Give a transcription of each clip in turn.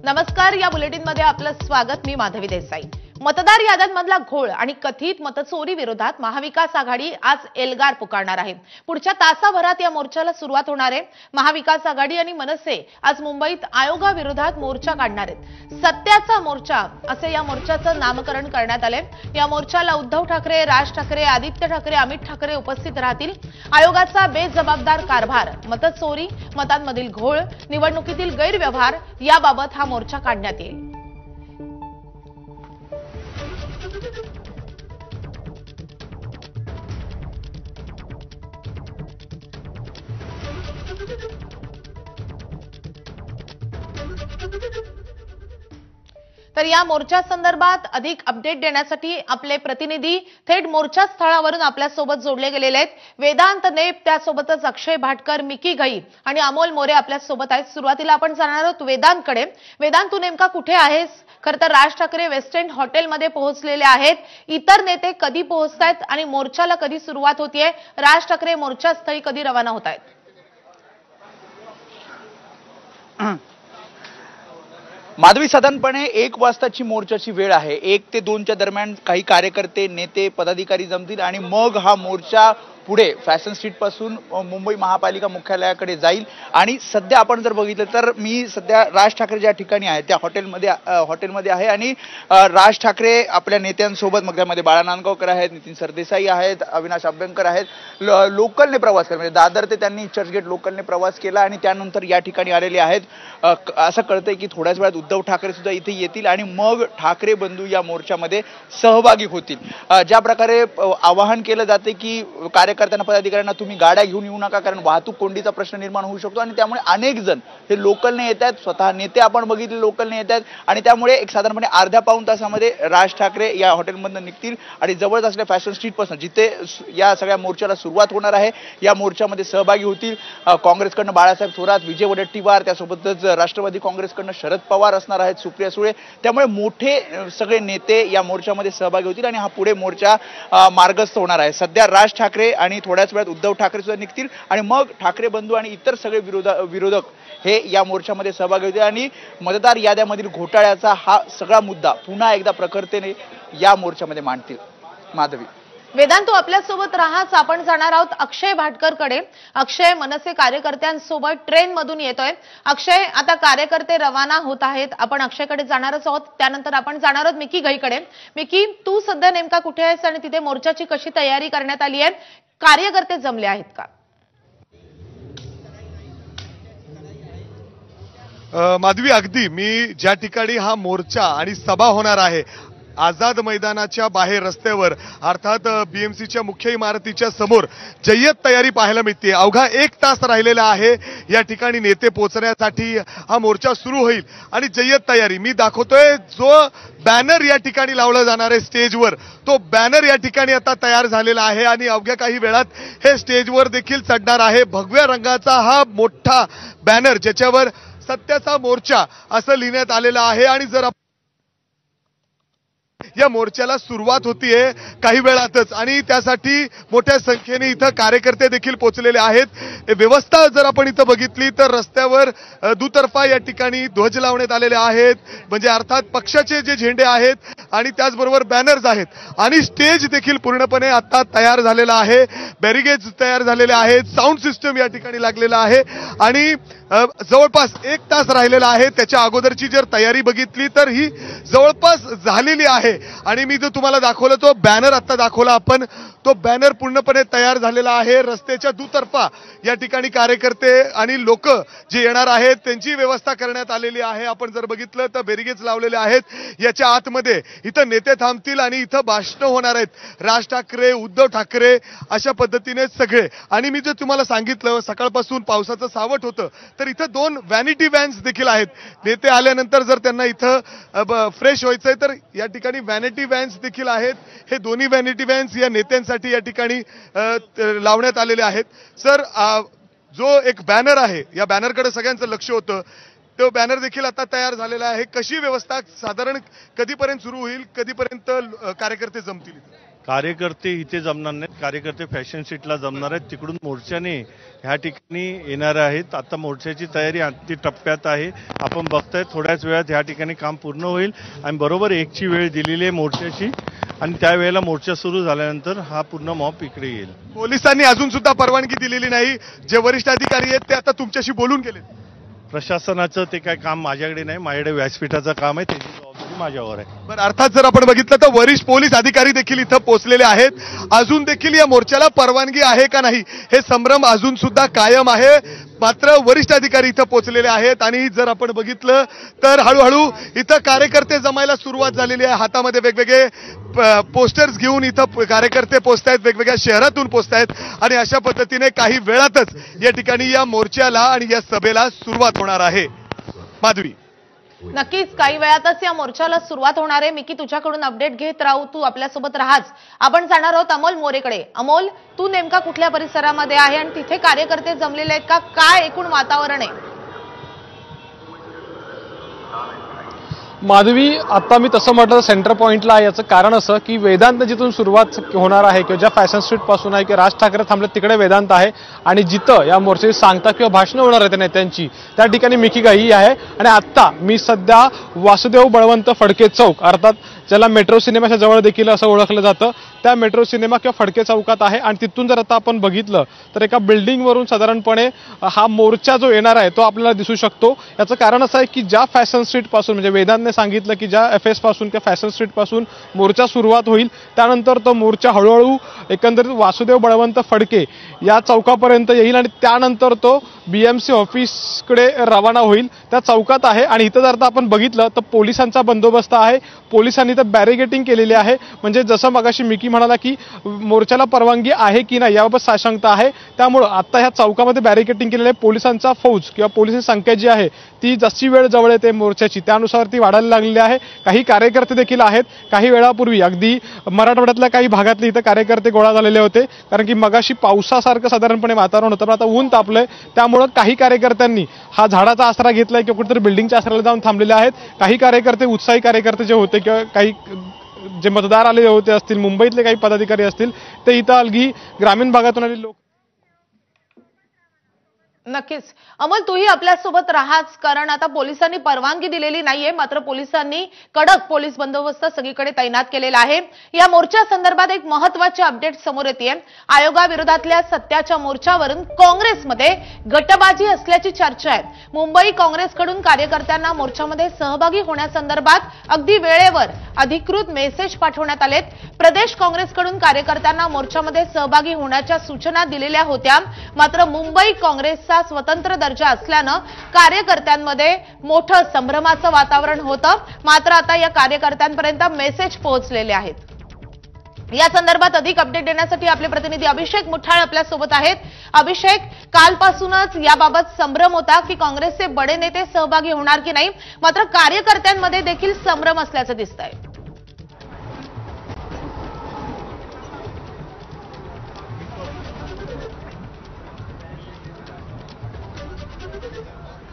नमस्कार, या बुलेटिनमध्ये आपलं स्वागत। मी माधवी देसाई। मतदार याद्यांमधला घोळ आणि कथित मतचोरी विरोधात महाविकास आघाडी आज एल्गार पुकारणार आहे। पुढच्या तासाभरात या मोर्चाला सुरुवात होणार आहे। महाविकास आघाडी आणि मनसे आज मुंबईत आयोगाविरोधात मोर्चा काढणार आहेत। सत्याचा मोर्चा असे या मोर्चाचं नामकरण करण्यात आले। या मोर्चाला उद्धव ठाकरे, राज ठाकरे, आदित्य ठाकरे, अमित ठाकरे उपस्थित राहतील। आयोगाचा बेजबाबदार कारभार, मतचोरी, मतांमधील घोळ, निवडणुकीतील गैरव्यवहार याबाबत हा मोर्चा काढण्यात येईल। तर या मोर्चा संदर्भात अधिक अपडेट देण्यासाठी आपले प्रतिनिधी थेट मोर्चा स्थळावरून आपल्या सोबत जोडले गेलेले आहेत। वेदांत नेप, त्यासोबतच अक्षय भाटकर, मिकी घई आणि अमोल मोरे आपल्या सोबत आहेत। सुरुवातीला आपण जाणार आहोत वेदांतकडे। वेदांत, तू नेमका कुठे आहेस? खरं तर राज ठाकरे वेस्ट एंड हॉटेलमध्ये पोहोचलेले आहेत। इतर नेते कधी पोहोचतायत आणि मोर्चाला कधी सुरुवात होतीये? राज ठाकरे मोर्चास्थळी कधी रवाना होत आहेत? माधवी, साधारणपणे 1 वाजताची मोर्चाची वेळ आहे। 1 ते 2च्या दरम्यान काही कार्यकर्ते, नेते, पदाधिकारी जमतील आणि मग हा मोर्चा पुढे फॅशन स्ट्रीट पासून मुंबई महापालिका मुख्यालयाकडे जाईल। आणि सध्या आपण जर बघितलं तर मी सध्या राज ठाकरे ज्या ठिकाणी आहे त्या हॉटेलमध्ये आहे आणि राज ठाकरे आपल्या नेत्यांसोबत, मग त्यामध्ये बाळा नांदगावकर आहेत, नितीन सरदेसाई आहेत, अविनाश अभ्यंकर आहेत, लोकलने प्रवास केला, म्हणजे दादर ते त्यांनी चर्चगेट लोकलने प्रवास केला आणि त्यानंतर या ठिकाणी आलेले आहेत। असं कळतंय की थोड्याच वेळात उद्धव ठाकरे सुद्धा इथे येतील आणि मग ठाकरे बंधू या मोर्चामध्ये सहभागी होतील। ज्या प्रकारे आवाहन केलं जाते की कार्यकर्त्यांना, पदाधिकाऱ्यांना तुम्ही गाड्या घेऊन येऊ नका, कारण वाहतूक कोंडीचा प्रश्न निर्माण होऊ शकतो आणि त्यामुळे अनेक जण हे लोकलने येत आहेत, स्वतः नेते आपण बघितले लोकलने येत आहेत आणि त्यामुळे एक साधारणपणे अर्ध्या पाऊण तासामध्ये राज ठाकरे या हॉटेलमधून निघतील आणि जवळच असलेल्या फॅशन स्ट्रीट पासून जिथे या सगळ्या मोर्चाला सुरुवात होणार आहे या मोर्चामध्ये सहभागी होतील। काँग्रेसकडनं बाळासाहेब थोरात, विजय वडेट्टीवार, त्यासोबतच राष्ट्रवादी काँग्रेसकडनं शरद पवार असणार आहेत, सुप्रिया सुळे, त्यामुळे मोठे सगळे नेते या मोर्चामध्ये सहभागी होतील आणि हा पुढे मोर्चा मार्गस्थ होणार आहे। सध्या राज ठाकरे आणि थोड्याच वेळात उद्धव ठाकरे सुद्धा निघतील आणि मग ठाकरे बंधू आणि इतर सगळे विरोधक हे या मोर्चामध्ये सहभागी होतील आणि मतदार याद्यामधील घोटाळ्याचा हा सगळा मुद्दा पुन्हा एकदा प्रखरतेने या मोर्चामध्ये मांडतील। माधवी, वेदांत, तू आपल्यासोबत राहाच। आपण जाणार आहोत अक्षय भाटकरकडे। अक्षय मनसे कार्यकर्त्यांसोबत ट्रेन मधून येतोय। अक्षय, आता कार्यकर्ते रवाना होत आहेत, आपण अक्षयकडे जाणारच आहोत। त्यानंतर आपण जाणार आहोत मिकी घईकडे। मिकी, तू सध्या नेमका कुठे आहेस आणि तिथे मोर्चाची कशी तयारी करण्यात आली आहे? कार्यकर्ते जमले आहेत का? माधवी, अगदी मी ज्या ठिकाणी हा मोर्चा आणि सभा होणार आहे, आझाद मैदानाच्या बाहेर रस्त्यावर, अर्थात बीएमसीच्या मुख्य इमारतीच्या समोर जय्यत तयारी पाहायला मिळते। अवघा 1 तास राहिलेला आहे या ठिकाणी नेते पोहोचण्यासाठी हा मोर्चा सुरू होईल आणि जय्यत तयारी मी दाखवतोय। जो बॅनर या ठिकाणी लावला जाणार आहे स्टेजवर, तो बॅनर या ठिकाणी आता तयार झालेला आहे आणि अवघ्या काही वेळात हे स्टेजवर देखील चढणार आहे। भगव्या रंगाचा हा मोठा बॅनर ज्याच्यावर सत्याचा मोर्चा असं लिहिण्यात आलेलं आहे आणि जर या मोर्चाला सुरुवात होतीये काही वेळातच आणि त्यासाठी मोठ्या संख्येने इथं कार्यकर्ते देखील पोहोचलेले आहेत। व्यवस्था जर आपण इथं बघितली तर रस्त्यावर दुतर्फा या ठिकाणी ध्वज लावण्यात आलेले आहेत, म्हणजे अर्थात पक्षाचे जे झेंडे आहेत आणि त्याचबरोबर बॅनर्स आहेत आणि स्टेज देखील पूर्णपणे आता तयार झालेला आहे। बॅरिगेज तयार झालेले आहेत, साऊंड सिस्टम या ठिकाणी लागलेला आहे आणि जवळपास 1 तास राहिलेला आहे। त्याच्या अगोदरची जर तयारी बघितली तर ही जवळपास झालेली आहे आणि मी जो तुम्हाला दाखवलं तो बॅनर आता दाखवला आपण, तो बॅनर पूर्णपणे तयार झालेला आहे। रस्त्याच्या दुतर्फा या ठिकाणी कार्यकर्ते आणि लोक जे येणार आहेत त्यांची व्यवस्था करण्यात आलेली आहे। आपण जर बघितलं तर बॅरिगेज लावलेले आहेत। याच्या आतमध्ये इथं नेते थांबतील आणि इथं भाषण होणार आहेत, राज ठाकरे, उद्धव ठाकरे, अशा पद्धतीने सगळे। आणि मी जे तुम्हाला सांगितलं सकाळपासून पावसाचं सावट होतं तर इथं 2 व्हॅनिटी व्हॅन्स देखील आहेत। नेते आल्यानंतर जर त्यांना इथं फ्रेश व्हायचंय तर या ठिकाणी व्हॅनिटी व्हॅन्स देखील आहेत। हे दोन्ही व्हॅनिटी व्हॅन्स या नेत्यांसाठी या ठिकाणी लावण्यात आलेले आहेत। सर, जो एक बॅनर आहे या बॅनरकडे सगळ्यांचं लक्ष होतं, तो बॅनर देखील आता तयार झालेला आहे। कशी व्यवस्था साधारण कधीपर्यंत सुरू होईल, कधीपर्यंत कार्यकर्ते जमतील? कार्यकर्ते इथे जमणार नाहीत, कार्यकर्ते फॅशन सिटीला जमणार आहेत, तिकडून मोर्चाने ह्या ठिकाणी येणार आहेत. आता मोर्चाची तयारी अंतिम टप्प्यात आहे. आपण बघताय थोड्याच वेळात ह्या ठिकाणी काम पूर्ण होईल आणि बरोबर 1ची वेळ दिलेली आहे मोर्चाची आणि त्यावेळेला मोर्चा सुरू झाल्यानंतर हा पूर्ण मॉप इकडे येईल. पोलिसांनी अजून सुद्धा परवानगी दिलेली नाही. जे वरिष्ठ अधिकारी आहेत ते आता तुमच्याशी बोलून गेले. प्रशासनाचं ते काय काम माझ्याकडे नाही, माझ्याकडे व्यासपीठाचं काम आहे, त्याची जबाबदारी माझ्यावर आहे. पण अर्थात जर आपण बघितलं तर वरिष्ठ पोलीस अधिकारी देखील इथं पोहोचलेले आहेत. अजून देखील या मोर्चाला परवानगी आहे का नाही हे संभ्रम अजून सुद्धा कायम आहे. मात्र वरिष्ठ अधिकारी इथं पोहोचलेले आहेत आणि जर आपण बघितलं तर हळूहळू इथं कार्यकर्ते जमायला सुरुवात झालेली आहे. हातामध्ये वेगवेगळे पोस्टर्स घेऊन इथं कार्यकर्ते पोहोचतायत, वेगवेगळ्या शहरातून पोहोचतायत आणि अशा पद्धतीने काही वेळातच या ठिकाणी या मोर्चाला आणि या सभेला सुरुवात होणार आहे. माधवी, नक्कीच काही वेळातच या मोर्चाला सुरुवात होणार आहे. मिकी, तुझ्याकडून अपडेट घेत राहू, तू आपल्यासोबत राहाच. आपण जाणार आहोत अमोल मोरेकडे. अमोल, तू नेमका कुठल्या परिसरामध्ये आहे आणि तिथे कार्यकर्ते जमलेले आहेत का? काय एकूण वातावरण आहे? माधवी, आता मी तसं म्हटलं सेंटर पॉइंटला आहे. याचं कारण असं की वेदांत जिथून सुरुवात होणार आहे किंवा ज्या फॅशन स्ट्रीट पासून आहे किंवा राज ठाकरे थांबले तिकडे वेदांत आहे आणि जिथं या मोर्चाची सांगता किंवा भाषणं होणार आहेत नेत्यांची त्या ठिकाणी मिकी गाई आहे. आणि आता मी सध्या वासुदेव बळवंत फडके चौक अर्थात ज्याला मेट्रो सिनेमाच्या जवळ देखील असं ओळखलं जातं त्या मेट्रो सिनेमा किंवा फडके चौकात आहे. आणि तिथून जर आता आपण बघितलं तर एका बिल्डिंगवरून साधारणपणे हा मोर्चा जो येणार आहे तो आपल्याला दिसू शकतो. याचं कारण असं आहे की ज्या फॅशन स्ट्रीट पासून म्हणजे वेदांतने सांगितलं की ज्या FS पासून किंवा फॅशन स्ट्रीट पासून मोर्चा सुरुवात होईल त्यानंतर तो मोर्चा हळूहळू एकंदरीत वासुदेव बळवंत फडके या चौकापर्यंत येईल आणि त्यानंतर तो BMC ऑफिसकडे रवाना होईल. त्या चौकात आहे आणि इथं जर आता आपण बघितलं तर पोलिसांचा बंदोबस्त आहे. पोलिसांनी तर बॅरिगेटिंग केलेली आहे. म्हणजे जसं मगाशी मिकी म्हणाला की मोर्चाला परवानगी आहे की नाही याबाबत साशंकता आहे. त्यामुळं आता ह्या चौकामध्ये बॅरिगेटिंग केलेलं आहे. पोलिसांचा फौज किंवा पोलिसांची संख्या जी आहे ती जशी वेळ जवळ येते मोर्चाची त्यानुसार ती वाढायला लागलेली आहे. काही कार्यकर्ते देखील आहेत. काही वेळापूर्वी अगदी मराठवाड्यातल्या काही भागातले इथं कार्यकर्ते गोळा झालेले होते कारण की मगाशी पावसासारखं साधारणपणे वातावरण होतं पण आता ऊन तापलंय. त्यामुळं काही कार्यकर्त्यांनी हा झाडाचा आसरा घेतलाय किंवा कुठेतरी बिल्डिंगच्या आसऱ्याला जाऊन थांबलेले आहेत. काही कार्यकर्ते उत्साही कार्यकर्ते जे होते किंवा काही जे मतदार आलेले होते असतील मुंबईतले काही पदाधिकारी असतील ते इथं अलगी ग्रामीण भागातून आलेले लोक. नक्कीच अमोल, तूही आपल्यासोबत राहाच कारण आता पोलिसांनी परवानगी दिलेली नाहीये. मात्र पोलिसांनी कडक पोलीस बंदोबस्त सगळीकडे तैनात केलेला आहे. या मोर्चा संदर्भात एक महत्त्वाची अपडेट समोर येते. आयोगाविरोधातल्या सत्याच्या मोर्चावरून काँग्रेसमध्ये गटबाजी असल्याची चर्चा आहे. मुंबई काँग्रेसकडून कार्यकर्त्यांना मोर्चामध्ये सहभागी होण्यासंदर्भात अगदी वेळेवर अधिकृत मेसेज पाठवण्यात आलेत. प्रदेश काँग्रेसकडून कार्यकर्त्यांना मोर्चामध्ये सहभागी होण्याच्या सूचना दिलेल्या होत्या. मात्र मुंबई काँग्रेसचा स्वतंत्र दर्जा असल्यानं कार्यकर्त्यांमध्ये मोठं संभ्रमाचं वातावरण होतं. मात्र आता या कार्यकर्त्यांपर्यंत मेसेज पोहोचलेले आहेत. या संदर्भात अधिक अपडेट देण्यासाठी आपले प्रतिनिधी अभिषेक मुठाळ आपल्या सोबत आहेत. अभिषेक, कालपासूनच याबाबत संभ्रम होता की काँग्रेसचे बडे नेते सहभागी होणार की नाही. मात्र कार्यकर्त्यांमध्ये देखील संभ्रम असल्याचं दिसतंय.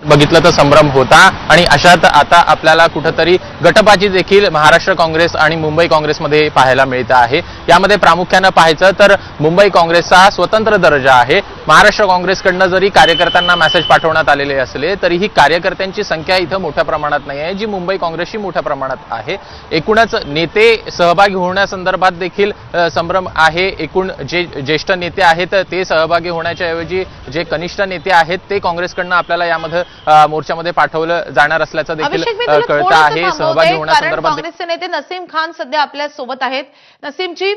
बघितलं तर संभ्रम होता आणि अशात आता आपल्याला कुठेतरी गटबाजी देखील महाराष्ट्र काँग्रेस आणि मुंबई काँग्रेसमध्ये पाहायला मिळत आहे. यामध्ये प्रामुख्यानं पाहायचं तर मुंबई काँग्रेसचा स्वतंत्र दर्जा आहे. महाराष्ट्र काँग्रेसकडनं जरी कार्यकर्त्यांना मेसेज पाठवण्यात आलेले असले तरीही कार्यकर्त्यांची संख्या इथं मोठ्या प्रमाणात नाही आहे जी मुंबई काँग्रेसची मोठ्या प्रमाणात आहे. एकूणच नेते सहभागी होण्यासंदर्भात देखील संभ्रम आहे. एकूण जे ज्येष्ठ नेते आहेत ते सहभागी होण्याच्या ऐवजी जे कनिष्ठ नेते आहेत ते काँग्रेसकडनं आपल्याला यामध्ये मोर्चामध्ये पाठवलं जाणार असल्याचं देखील कळतं आहे. सहभागी होण्यासंदर्भात काँग्रेसचे नेते नसीम खान सध्या आपल्या सोबत आहेत. नसीमजी,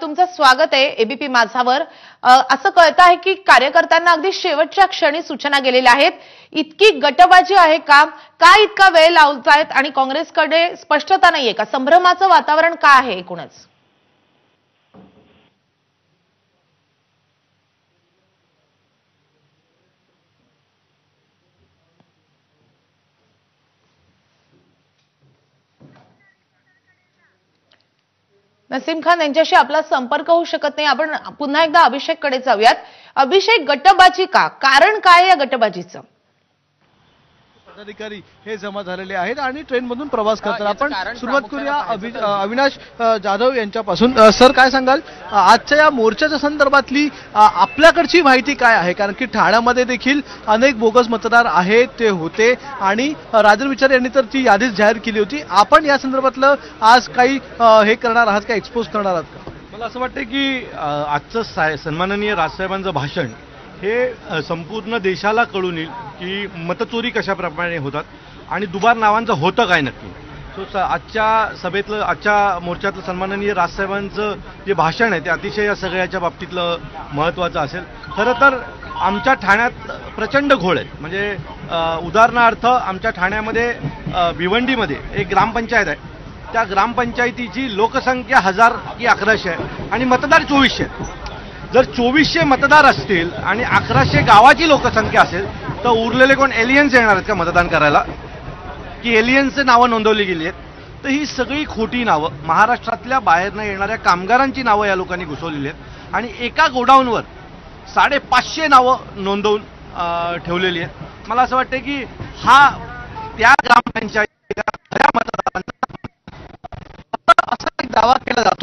तुमचं स्वागत आहे एबीपी माझावर. असं कळतं आहे की कार्यकर्त्यांना अगदी शेवटच्या क्षणी सूचना गेलेल्या आहेत. इतकी गटबाजी आहे का? काय इतका वेळ लावतायत आणि काँग्रेसकडे स्पष्टता नाहीये का? संभ्रमाचं वातावरण काय आहे एकूणच? नसीम खान यांच्याशी आपला संपर्क होऊ शकत नाही. आपण पुन्हा एकदा अभिषेककडे जाऊयात. अभिषेक, गटबाजी का? कारण काय या गटबाजीचं? पदाधिकारी हे जमा झालेले आहेत आणि ट्रेनमधून प्रवास करतात. याचं आपण कारण सुरुवात प्रामुख्याने करूया पाहायचं अविनाश जाधव यांच्यापासून. सर, काय सांगाल आजच्या या मोर्चाच्या संदर्भातली आपल्याकडची माहिती काय आहे? कारण की ठाण्यामध्ये देखील अनेक बोगस मतदार आहेत, ते होते आणि राजन विचार यांनी तर ती यादीच जाहीर केली होती. आपण या संदर्भातलं आज काही हे करणार आहात का, एक्सपोज करणार आहात का? मला असं वाटतं की आजचं सन्माननीय राजसाहेबांचं भाषण हे संपूर्ण देशाला कळून येईल की मतचोरी कशाप्रमाणे होतात आणि दुबार नावांचं होतं काय नक्की. सो आजच्या सभेतलं, आजच्या मोर्चातलं सन्माननीय राजसाहेबांचं जे भाषण आहे ते अतिशय या सगळ्याच्या बाबतीतलं महत्त्वाचं असेल. खरं तर आमच्या ठाण्यात प्रचंड घोळ आहेत. म्हणजे उदाहरणार्थ आमच्या ठाण्यामध्ये भिवंडीमध्ये एक ग्रामपंचायत आहे. त्या ग्रामपंचायतीची लोकसंख्या 1000 की 1100 आहे आणि मतदार 2400 आहेत. जर 2400 मतदार असतील आणि 1100 गावाची लोकसंख्या असेल तर उरलेले कोण एलियन्स येणार आहेत का मतदान करायला, की एलियन्सचे नावं नोंदवली गेली आहेत? तर ही सगळी खोटी नावं, महाराष्ट्रातल्या बाहेरनं येणाऱ्या कामगारांची नावं या लोकांनी घुसवलेली आहेत आणि एका गोडाऊनवर 550 नावं नोंदवून ठेवलेली आहेत. मला असं वाटतं की हा त्या ग्रामपंचायतीच्या खऱ्या मतदारांचा असा एक दावा केला जातो